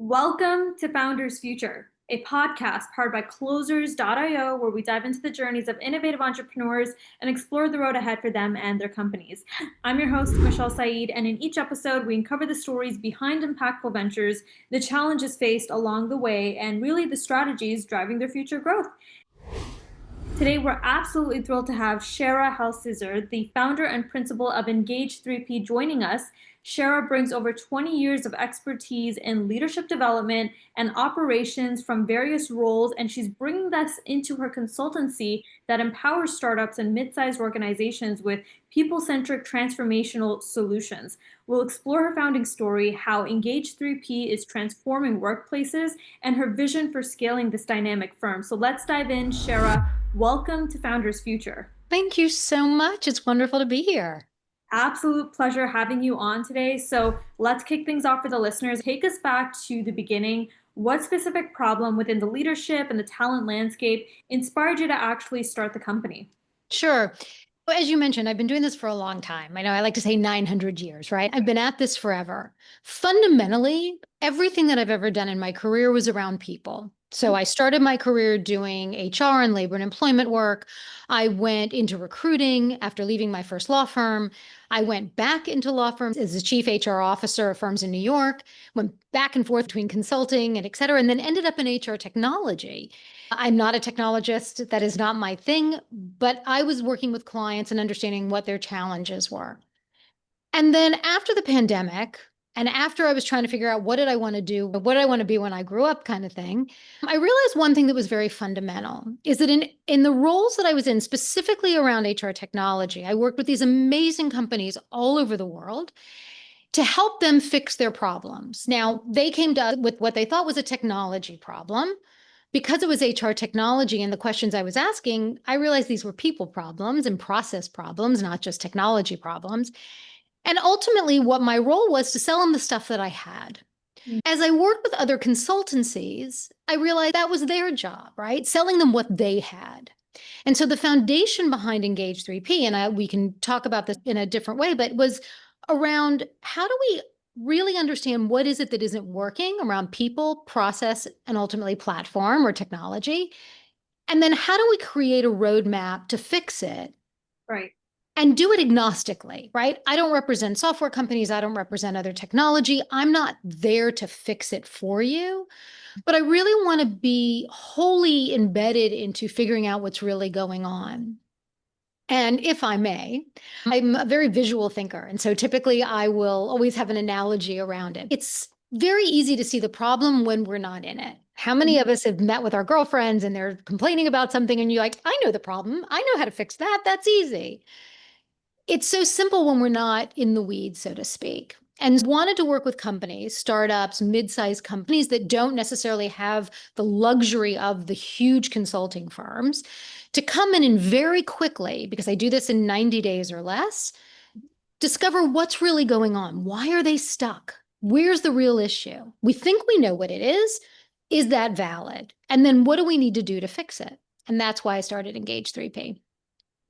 Welcome to Founders Future, a podcast powered by Closers.io, where we dive into the journeys of innovative entrepreneurs and explore the road ahead for them and their companies. I'm your host, Michelle Saeed, and in each episode, we uncover the stories behind impactful ventures, the challenges faced along the way, and really the strategies driving their future growth. Today, we're absolutely thrilled to have Shera Haliczer, the founder and principal of Engage 3P, joining us. Shera brings over 20 years of expertise in leadership development and operations from various roles, and she's bringing this into her consultancy that empowers startups and mid-sized organizations with people-centric transformational solutions. We'll explore her founding story, how Engage 3P is transforming workplaces, and her vision for scaling this dynamic firm. So let's dive in. Shera, welcome to Founders Future. Thank you so much. It's wonderful to be here. Absolute pleasure having you on today. So let's kick things off for the listeners. Take us back to the beginning. What specific problem within the leadership and the talent landscape inspired you to actually start the company? Sure. Well, as you mentioned, I've been doing this for a long time. I know I like to say 900 years, right? I've been at this forever. Fundamentally, everything that I've ever done in my career was around people. So I started my career doing HR and labor and employment work. I went into recruiting after leaving my first law firm. I went back into law firms as the chief HR officer of firms in New York, went back and forth between consulting and et cetera, and then ended up in HR technology. I'm not a technologist. That is not my thing, but I was working with clients and understanding what their challenges were. And then after the pandemic, and after I was trying to figure out what did I want to do, what did I want to be when I grew up kind of thing, I realized one thing that was very fundamental is that in the roles that I was in, specifically around HR technology, I worked with these amazing companies all over the world to help them fix their problems. Now, they came to us with what they thought was a technology problem. Because it was HR technology and the questions I was asking, I realized these were people problems and process problems, not just technology problems. And ultimately, what my role was to sell them the stuff that I had. As I worked with other consultancies, I realized that was their job, right? Selling them what they had. And so the foundation behind Engage 3P, and we can talk about this in a different way, but was around how do we really understand what is it that isn't working around people, process, and ultimately platform or technology? And then how do we create a roadmap to fix it? Right. And do it agnostically, right? I don't represent software companies. I don't represent other technology. I'm not there to fix it for you, but I really want to be wholly embedded into figuring out what's really going on. And if I may, I'm a very visual thinker. And so typically I will always have an analogy around it. It's very easy to see the problem when we're not in it. How many of us have met with our girlfriends and they're complaining about something and you're like, I know the problem. I know how to fix that. That's easy. It's so simple when we're not in the weeds, so to speak. And wanted to work with companies, startups, mid-sized companies that don't necessarily have the luxury of the huge consulting firms to come in and very quickly, because I do this in 90 days or less, discover what's really going on. Why are they stuck? Where's the real issue? We think we know what it is. Is that valid? And then what do we need to do to fix it? And that's why I started Engage 3P.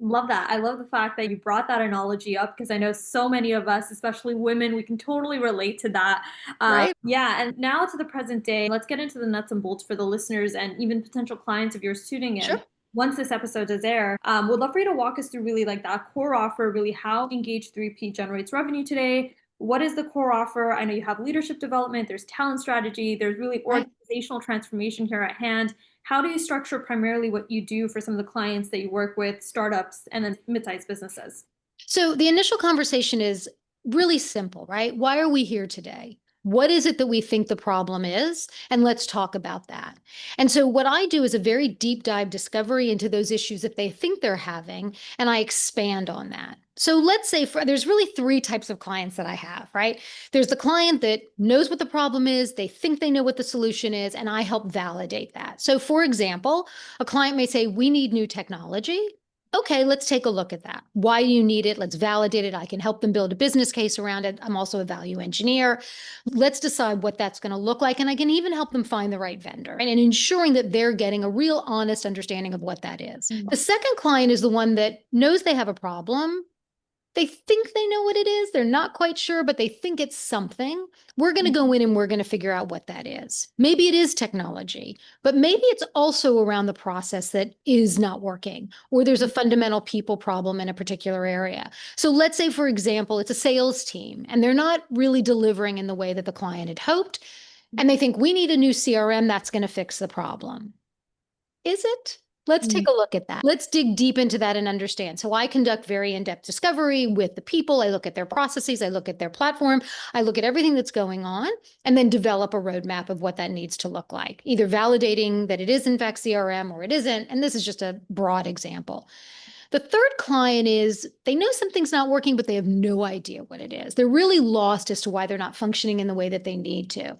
Love that. I love the fact that you brought that analogy up because I know so many of us, especially women, we can totally relate to that. Right? Yeah. And now to the present day, let's get into the nuts and bolts for the listeners and even potential clients of yours tuning in. Sure. Once this episode is air, would love for you to walk us through really like that core offer, really how Engage 3P generates revenue today. What is the core offer? I know you have leadership development, there's talent strategy, there's really Right. organizational transformation here at hand. How do you structure primarily what you do for some of the clients that you work with, startups, and then mid-sized businesses? So the initial conversation is really simple, right? Why are we here today? What is it that we think the problem is? And let's talk about that. And so what I do is a very deep dive discovery into those issues that they think they're having, and I expand on that. So let's say there's really three types of clients that I have, right? There's the client that knows what the problem is, they think they know what the solution is, and I help validate that. So for example, a client may say, we need new technology. Okay, let's take a look at that. Why do you need it? Let's validate it. I can help them build a business case around it. I'm also a value engineer. Let's decide what that's going to look like. And I can even help them find the right vendor and ensuring that they're getting a real honest understanding of what that is. The second client is the one that knows they have a problem, They think they know what it is. They're not quite sure, but they think it's something. We're going to go in and we're going to figure out what that is. Maybe it is technology, but maybe it's also around the process that is not working, or there's a fundamental people problem in a particular area. So let's say, for example, it's a sales team and they're not really delivering in the way that the client had hoped. And they think we need a new CRM that's going to fix the problem. Is it? Let's take a look at that. Let's dig deep into that and understand. So I conduct very in-depth discovery with the people. I look at their processes. I look at their platform. I look at everything that's going on and then develop a roadmap of what that needs to look like, either validating that it is in fact CRM or it isn't. And this is just a broad example. The third client is they know something's not working, but they have no idea what it is. They're really lost as to why they're not functioning in the way that they need to.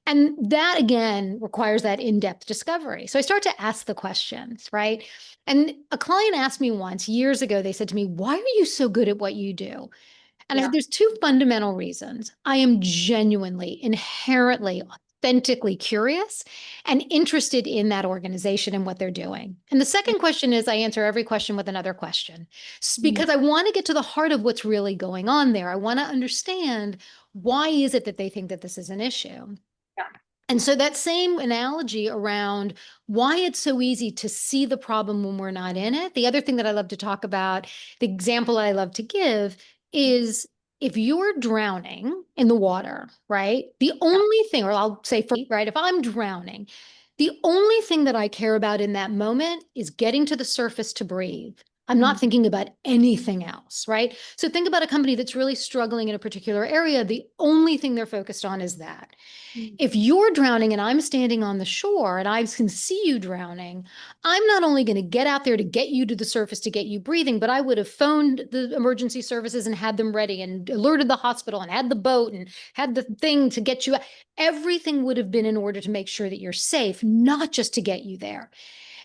And that again requires that in-depth discovery. So I start to ask the questions, right? And a client asked me once years ago, they said to me, "Why are you so good at what you do?" And I said, there's two fundamental reasons. I am genuinely, inherently, authentically curious and interested in that organization and what they're doing. And the second question is I answer every question with another question because I want to get to the heart of what's really going on there. I want to understand why is it that they think that this is an issue? And so that same analogy around why it's so easy to see the problem when we're not in it. The other thing that I love to talk about, the example I love to give is if you're drowning in the water, right? The only thing, or I'll say, right, if I'm drowning, the only thing that I care about in that moment is getting to the surface to breathe. I'm not thinking about anything else, right? So think about a company that's really struggling in a particular area. The only thing they're focused on is that. If you're drowning and I'm standing on the shore and I can see you drowning, I'm not only going to get out there to get you to the surface to get you breathing, but I would have phoned the emergency services and had them ready and alerted the hospital and had the boat and had the thing to get you. Everything would have been in order to make sure that you're safe, not just to get you there.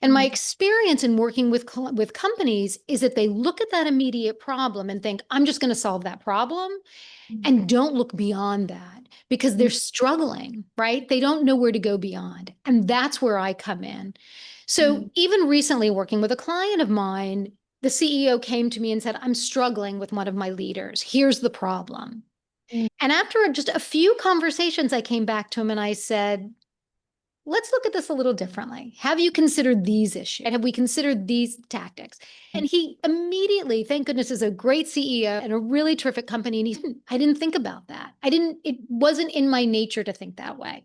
And my experience in working with companies is that they look at that immediate problem and think, I'm just going to solve that problem, and don't look beyond that because they're struggling, right? They don't know where to go beyond. And that's where I come in. So even recently working with a client of mine, the CEO came to me and said, I'm struggling with one of my leaders. Here's the problem. And after just a few conversations, I came back to him and I said, let's look at this a little differently. Have you considered these issues? Have we considered these tactics? And he immediately, thank goodness, is a great CEO and a really terrific company. And I didn't think about that. It wasn't in my nature to think that way.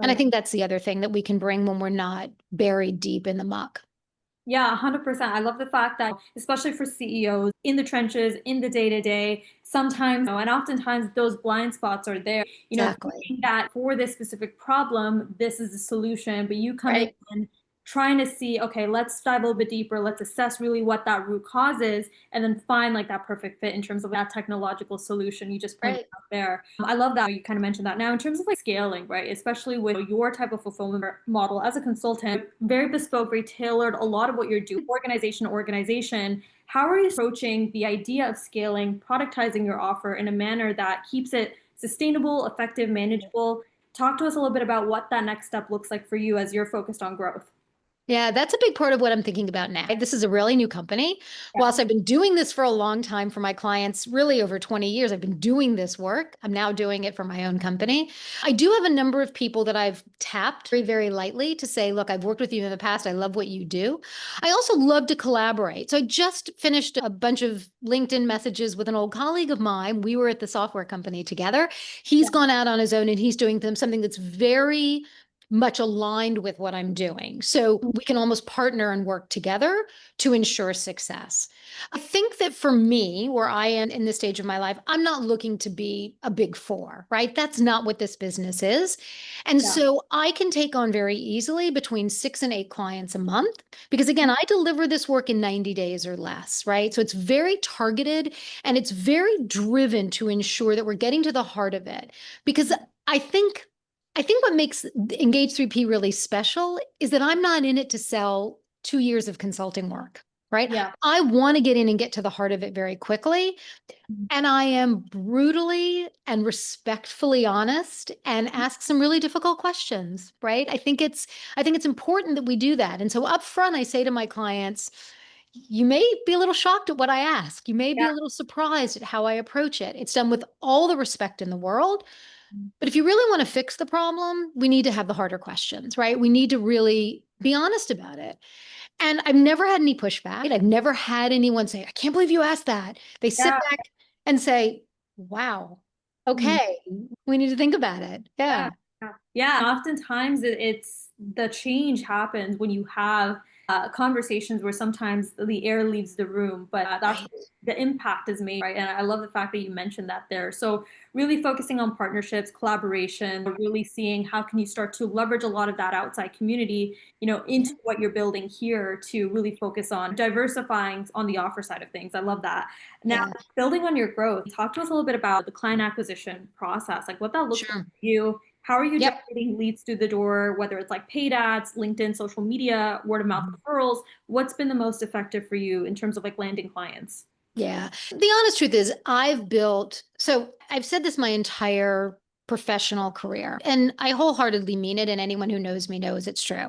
And I think that's the other thing that we can bring when we're not buried deep in the muck. Yeah, 100%. I love the fact that, especially for CEOs in the trenches, in the day to day, sometimes, and oftentimes those blind spots are there, Exactly. thinking that for this specific problem, this is the solution, but you come Right. in trying to see, okay, let's dive a little bit deeper, let's assess really what that root cause is, and then find like that perfect fit in terms of that technological solution you just pointed Right. out there. I love that you kind of mentioned that. Now, in terms of like scaling, right, especially with your type of fulfillment model as a consultant, very bespoke, very tailored, a lot of what you're doing, organization to organization. How are you approaching the idea of scaling, productizing your offer in a manner that keeps it sustainable, effective, manageable? Talk to us a little bit about what that next step looks like for you as you're focused on growth. Yeah, that's a big part of what I'm thinking about now. This is a really new company. Yeah. Whilst I've been doing this for a long time for my clients, really over 20 years, I've been doing this work. I'm now doing it for my own company. I do have a number of people that I've tapped very, very lightly to say, look, I've worked with you in the past. I love what you do. I also love to collaborate. So I just finished a bunch of LinkedIn messages with an old colleague of mine. We were at the software company together. He's gone out on his own and he's doing something that's very much aligned with what I'm doing. So we can almost partner and work together to ensure success. I think that for me, where I am in this stage of my life, I'm not looking to be a big four, right? That's not what this business is. And so I can take on very easily between 6 and 8 clients a month because again, I deliver this work in 90 days or less, right? So it's very targeted and it's very driven to ensure that we're getting to the heart of it because I think what makes Engage 3P really special is that I'm not in it to sell 2 years of consulting work, right? Yeah. I want to get in and get to the heart of it very quickly. And I am brutally and respectfully honest and ask some really difficult questions, right? I think it's important that we do that. And so up front, I say to my clients, You may be a little shocked at what I ask. You may be Yeah. a little surprised at how I approach it. It's done with all the respect in the world. But if you really want to fix the problem, we need to have the harder questions, right? We need to really be honest about it. And I've never had any pushback. I've never had anyone say, I can't believe you asked that. They sit Yeah. back and say, wow, Mhm. okay, we need to think about it. Yeah. Yeah, Yeah. Yeah. Oftentimes it's the change happens when you have conversations where sometimes the air leaves the room, but that's right. the impact is made, right? And I love the fact that you mentioned that there. So really focusing on partnerships, collaboration, really seeing how can you start to leverage a lot of that outside community, Yeah, into what you're building here to really focus on diversifying on the offer side of things. I love that. Now, yeah, building on your growth, talk to us a little bit about the client acquisition process, like what that looks like sure. for you. How are you Yep. generating leads through the door, whether it's like paid ads, LinkedIn, social media, word of mouth Mhm. referrals? What's been the most effective for you in terms of like landing clients? Yeah. The honest truth is, so I've said this my entire professional career, and I wholeheartedly mean it, and anyone who knows me knows it's true.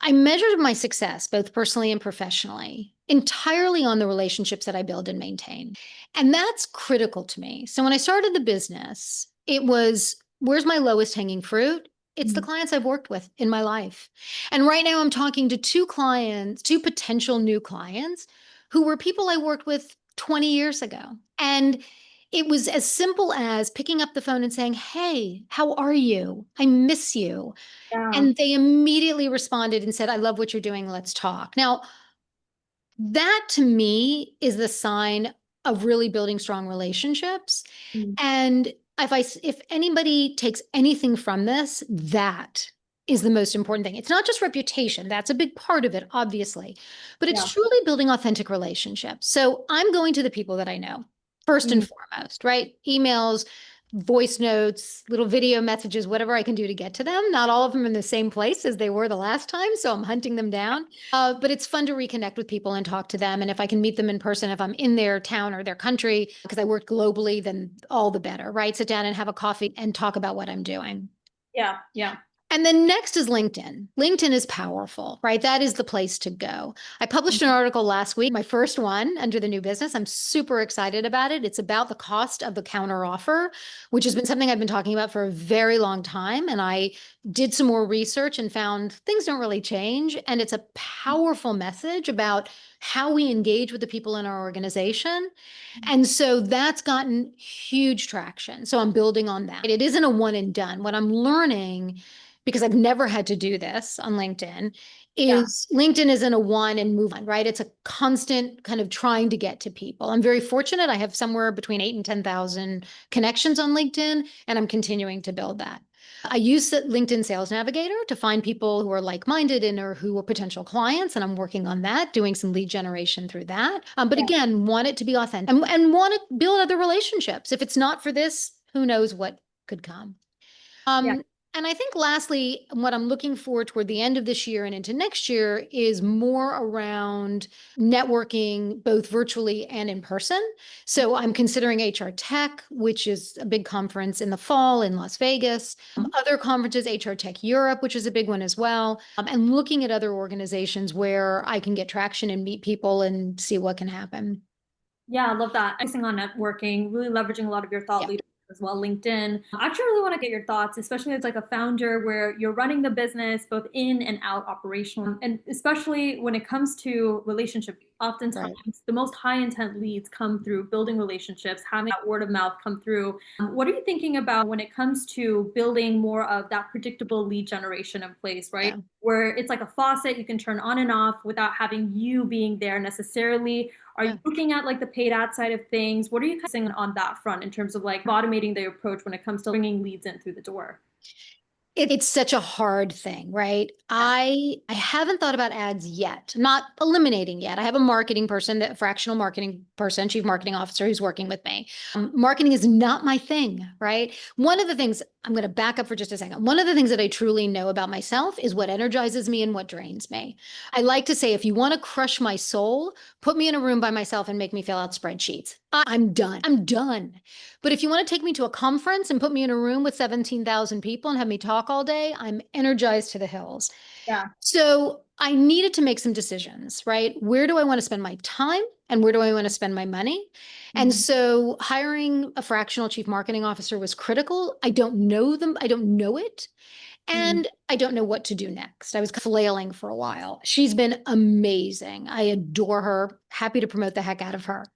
I measured my success, both personally and professionally, entirely on the relationships that I build and maintain. And that's critical to me. So when I started the business, it was where's my lowest hanging fruit? It's the Mhm. clients I've worked with in my life. And right now I'm talking to two clients, two potential new clients who were people I worked with 20 years ago. And it was as simple as picking up the phone and saying, hey, how are you? I miss you. Yeah. And they immediately responded and said, I love what you're doing. Let's talk. Now, that to me is the sign of really building strong relationships. Mhm. And if anybody takes anything from this, that is the most important thing. It's not just reputation. That's a big part of it, obviously, but it's Yeah. truly building authentic relationships. So I'm going to the people that I know first and Mhm. foremost, right? Emails, voice notes, little video messages, whatever I can do to get to them. Not all of them in the same place as they were the last time. So I'm hunting them down. But it's fun to reconnect with people and talk to them. And if I can meet them in person, if I'm in their town or their country, because I work globally, then all the better, right? Sit down and have a coffee and talk about what I'm doing. Yeah. Yeah. And then next is LinkedIn. LinkedIn is powerful, right? That is the place to go. I published an article last week, my first one under the new business. I'm super excited about it. It's about the cost of the counter offer, which has been something I've been talking about for a very long time. And I did some more research and found things don't really change. And it's a powerful message about how we engage with the people in our organization. And so that's gotten huge traction. So I'm building on that. It isn't a one and done. What I'm learning, because I've never had to do this on LinkedIn, Yeah. is LinkedIn isn't a one and move on, right? It's a constant kind of trying to get to people. I'm very fortunate. I have somewhere between 8 and 10,000 connections on LinkedIn, and I'm continuing to build that. I use the LinkedIn Sales Navigator to find people who are like-minded and or who are potential clients, and I'm working on that, doing some lead generation through that. But Yeah. again, want it to be authentic and want to build other relationships. If it's not for this, who knows what could come. Yeah. Um, and I think lastly, what I'm looking for toward the end of this year and into next year is more around networking, both virtually and in person. So I'm considering HR Tech, which is a big conference in the fall in Las Vegas, Mhm. other conferences, HR Tech Europe, which is a big one as well, and looking at other organizations where I can get traction and meet people and see what can happen. Yeah, I love that. Focusing on networking, really leveraging a lot of your thought Yeah, leadership as well, LinkedIn. I actually really want to get your thoughts, especially as like a founder where you're running the business both in and out operational. And especially when it comes to relationship, oftentimes right. the most high intent leads come through building relationships, having that word of mouth come through. What are you thinking about when it comes to building more of that predictable lead generation in place, right? Yeah. Where it's like a faucet you can turn on and off without having you being there necessarily. Are you Yeah. looking at like the paid ad side of things? What are you saying on that front in terms of like automating the approach when it comes to bringing leads in through the door? It's such a hard thing, right? Yeah. I haven't thought about ads yet. I'm not eliminating yet. I have a marketing person, that fractional marketing person, chief marketing officer who's working with me. Marketing is not my thing, right? One of the things, I'm going to back up for just a second. One of the things that I truly know about myself is what energizes me and what drains me. I like to say, if you want to crush my soul, put me in a room by myself and make me fill out spreadsheets. I'm done. I'm done. But if you want to take me to a conference and put me in a room with 17,000 people and have me talk all day, I'm energized to the hills. Yeah. So I needed to make some decisions, right? Where do I want to spend my time and where do I want to spend my money? And Mhm. so hiring a fractional chief marketing officer was critical. I don't know them. I don't know it. Mhm. And I don't know what to do next. I was flailing for a while. She's been amazing. I adore her. Happy to promote the heck out of her.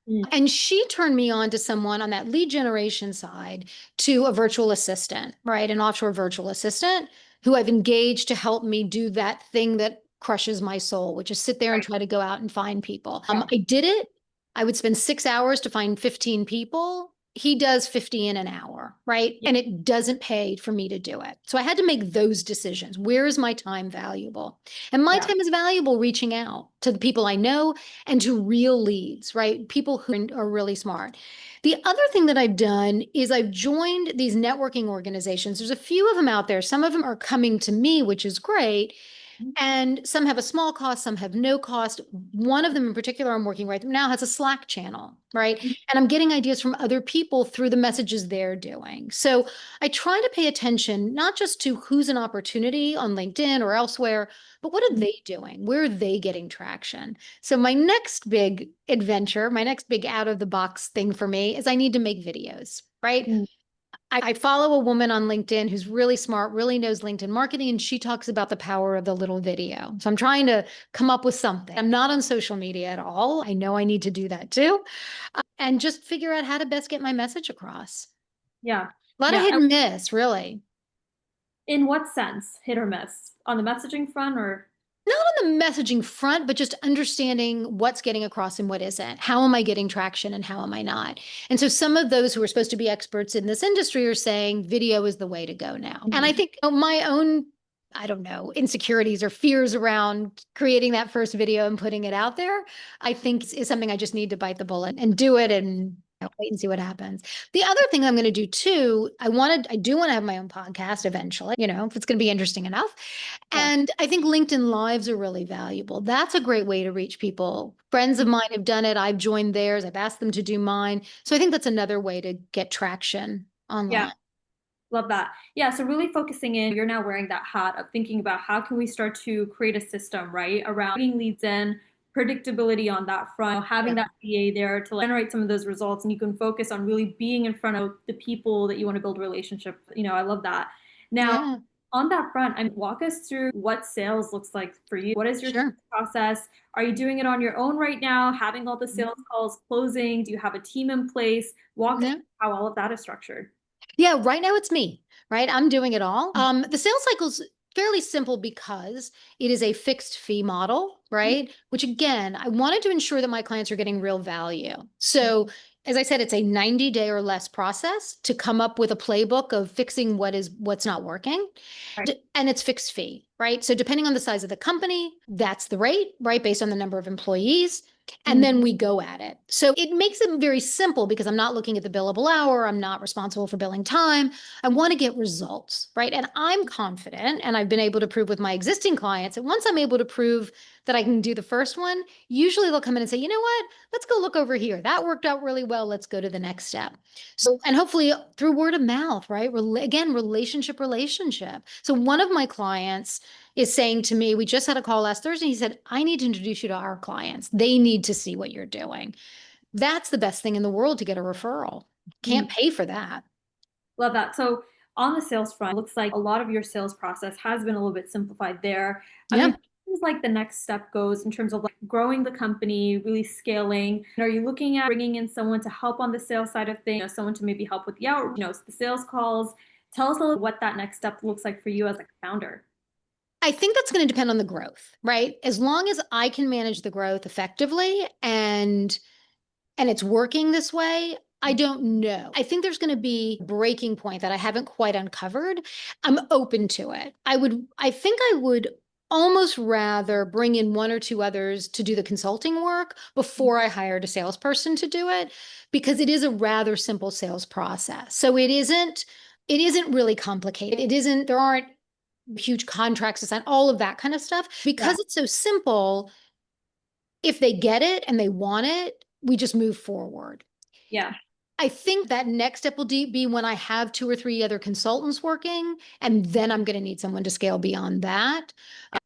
Mhm. And she turned me on to someone on that lead generation side, to a virtual assistant, right? An offshore virtual assistant who I've engaged to help me do that thing that crushes my soul, which is sit there and Right. try to go out and find people. Yeah. I did it. I would spend 6 hours to find 15 people. He does 50 in an hour, right? Yeah. And it doesn't pay for me to do it. So I had to make those decisions. Where is my time valuable? And my Yeah. time is valuable reaching out to the people I know and to real leads, right? People who are really smart. The other thing that I've done is I've joined these networking organizations. There's a few of them out there. Some of them are coming to me, which is great. Mhm. And some have a small cost, some have no cost. One of them in particular I'm working right now has a Slack channel, right? And I'm getting ideas from other people through the messages they're doing. So I try to pay attention, not just to who's an opportunity on LinkedIn or elsewhere, but what are Mhm. they doing? Where are they getting traction? So my next big adventure, my next big out of the box thing for me is I need to make videos, right? Mhm. I follow a woman on LinkedIn who's really smart, really knows LinkedIn marketing, and she talks about the power of the little video. So I'm trying to come up with something. I'm not on social media at all. I know I need to do that too, and just figure out how to best get my message across. Yeah. A lot of Yeah. hit and miss, really. In what sense, hit or miss? On the messaging front or? Not on the messaging front, but just understanding what's getting across and what isn't. How am I getting traction and how am I not? And so some of those who are supposed to be experts in this industry are saying video is the way to go now. And I Mhm. think my own, I don't know, insecurities or fears around creating that first video and putting it out there, I think is something I just need to bite the bullet and do it and wait and see what happens. The other thing I'm going to do too, I do want to have my own podcast eventually, if it's going to be interesting enough. Yeah. And I think LinkedIn Lives are really valuable. That's a great way to reach people. Friends of mine have done it. I've joined theirs. I've asked them to do mine. So I think that's another way to get traction Yeah. online. Love that. Yeah, so really focusing in, you're now wearing that hat of thinking about how can we start to create a system, right, around bringing leads in, predictability on that front, having Yeah. that CA there to generate some of those results, and you can focus on really being in front of the people that you want to build a relationship. I love that. Now, Yeah, on that front, walk us through what sales looks like for you. What is your sure. process? Are you doing it on your own right now, having all the sales calls closing? Do you have a team in place? Walk us Yeah. through how all of that is structured. Yeah, right now it's me, right? I'm doing it all. The sales cycle's fairly simple because it is a fixed fee model, right? Which again, I wanted to ensure that my clients are getting real value. So as I said, it's a 90-day or less process to come up with a playbook of fixing what's not working. Right. And it's fixed fee, right? So depending on the size of the company, that's the rate, right? Based on the number of employees. And then we go at it. So it makes it very simple because I'm not looking at the billable hour. I'm not responsible for billing time. I want to get results, right? And I'm confident, and I've been able to prove with my existing clients that once I'm able to prove that I can do the first one, usually they'll come in and say, you know what? Let's go look over here. That worked out really well. Let's go to the next step. So, and hopefully through word of mouth, right? Again, relationship. So one of my clients is saying to me, we just had a call last Thursday. He said, I need to introduce you to our clients. They need to see what you're doing. That's the best thing in the world to get a referral. Mhm. Can't pay for that. Love that. So on the sales front, it looks like a lot of your sales process has been a little bit simplified there. Yeah. Things like the next step goes in terms of like growing the company, really scaling? Are you looking at bringing in someone to help on the sales side of things, someone to maybe help with the out, the sales calls? Tell us a little what that next step looks like for you as like a founder. I think that's going to depend on the growth, right? As long as I can manage the growth effectively and it's working this way, I don't know. I think there's going to be a breaking point that I haven't quite uncovered. I'm open to it. I think I would almost rather bring in one or two others to do the consulting work before I hired a salesperson to do it, because it is a rather simple sales process. So it isn't really complicated. There aren't huge contracts to sign, all of that kind of stuff. Yeah. Because it's so simple, if they get it and they want it, we just move forward. Yeah. I think that next step will be when I have 2 or 3 other consultants working, and then I'm gonna need someone to scale beyond that.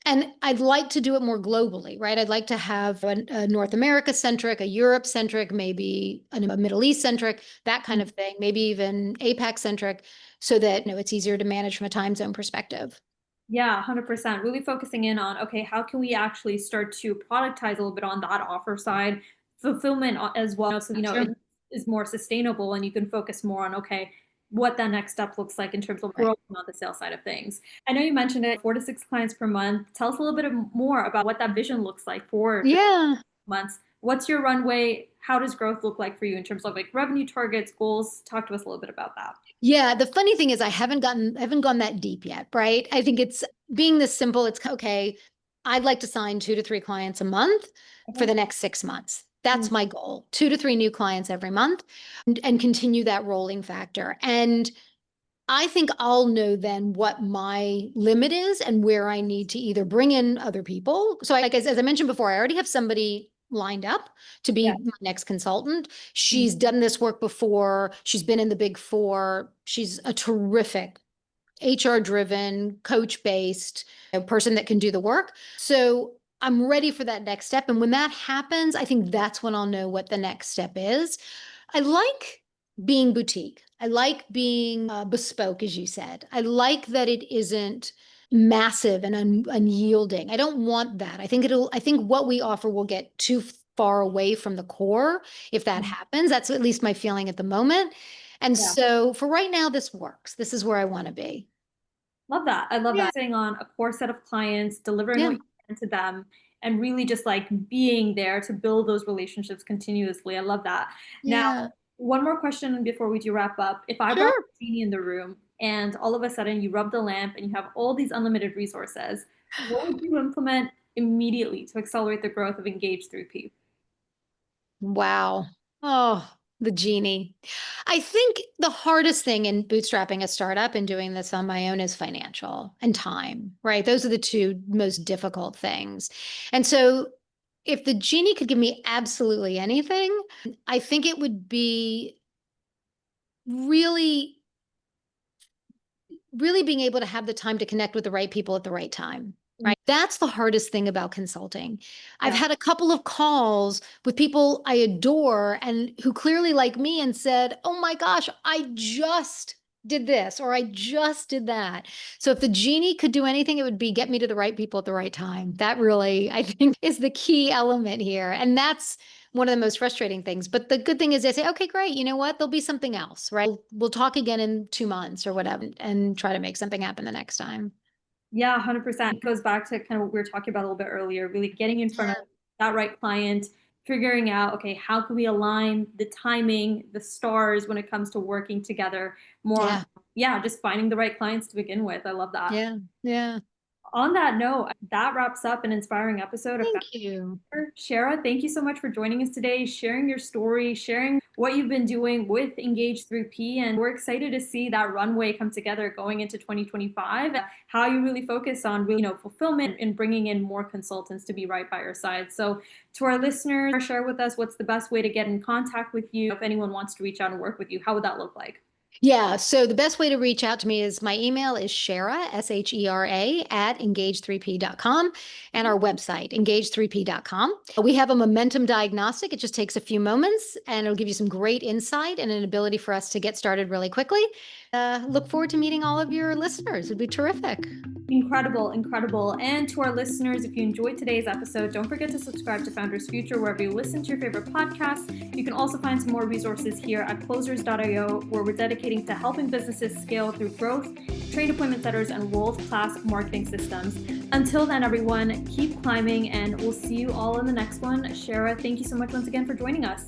And I'd like to do it more globally, right? I'd like to have a North America centric, a Europe centric, maybe a Middle East centric, that kind of thing, maybe even APAC centric, so that, it's easier to manage from a time zone perspective. Yeah, 100%. Really focusing in on, okay, how can we actually start to productize a little bit on that offer side, fulfillment as well. So, Sure. it is more sustainable and you can focus more on, okay, what that next step looks like in terms of Right. growth on the sales side of things. I know you mentioned it, 4 to 6 clients per month. Tell us a little bit more about what that vision looks like for the Yeah. months. What's your runway? How does growth look like for you in terms of like revenue targets, goals? Talk to us a little bit about that. Yeah, the funny thing is I haven't gone that deep yet, right? I think it's being this simple. It's okay. I'd like to sign 2 to 3 clients a month for Okay. the next 6 months. Mm. That's my goal. 2 to 3 new clients every month and continue that rolling factor. And I think I'll know then what my limit is and where I need to either bring in other people. So, like as I mentioned before, I already have somebody lined up to Yeah. be my next consultant. Mm. She's done this work before. She's been in the Big Four. She's a terrific HR driven, coach based person that can do the work. So I'm ready for that next step. And when that happens, I think that's when I'll know what the next step is. I like being boutique. I like being bespoke, as you said. I like that it isn't massive and unyielding. I don't want that. I think what we offer will get too far away from the core if that Mm. happens. That's at least my feeling at the moment. And Yeah. so for right now, this works. This is where I want to be. Love that. I love Yeah. that. Staying on a core set of clients, delivering what Yeah. you can to them, and really just like being there to build those relationships continuously. I love that. Now, Yeah. one more question before we do wrap up. If I brought Sure. a genie in the room and all of a sudden you rub the lamp and you have all these unlimited resources, what would you implement immediately to accelerate the growth of Engage through P? Wow. Oh, the genie. I think the hardest thing in bootstrapping a startup and doing this on my own is financial and time, right? Those are the two most difficult things. And so if the genie could give me absolutely anything, I think it would be really really being able to have the time to connect with the right people at the right time. Mm. Right. That's the hardest thing about consulting. I've Yeah. had a couple of calls with people I adore and who clearly like me and said, "Oh my gosh, I just did this or I just did that." So if the genie could do anything, it would be get me to the right people at the right time. That really, I think, is the key element here. And that's one of the most frustrating things. But the good thing is they say, okay, great. You know what? There'll be something else, right? We'll talk again in 2 months or whatever and try to make something happen the next time. Yeah, 100%. It goes back to kind of what we were talking about a little bit earlier, really getting in front of Yeah. that right client, figuring out, okay, how can we align the timing, the stars when it comes to working together more on, Yeah. yeah, just finding the right clients to begin with. I love that. Yeah. Yeah. On that note, that wraps up an inspiring episode of Thank you. Shera, thank you so much for joining us today, sharing your story, sharing what you've been doing with Engage Through P. And we're excited to see that runway come together going into 2025, and how you really focus on really, fulfillment and bringing in more consultants to be right by your side. So to our listeners, share with us what's the best way to get in contact with you. If anyone wants to reach out and work with you, how would that look like? Yeah. So the best way to reach out to me is my email is Shera, Shera at engage3p.com and our website, engage3p.com. We have a momentum diagnostic. It just takes a few moments and it'll give you some great insight and an ability for us to get started really quickly. Look forward to meeting all of your listeners. It'd be terrific. Incredible, incredible. And to our listeners, if you enjoyed today's episode, don't forget to subscribe to Founders Future wherever you listen to your favorite podcasts. You can also find some more resources here at closers.io, where we're dedicating to helping businesses scale through growth, trained appointment setters, and world-class marketing systems. Until then, everyone, keep climbing, and we'll see you all in the next one. Shera, thank you so much once again for joining us.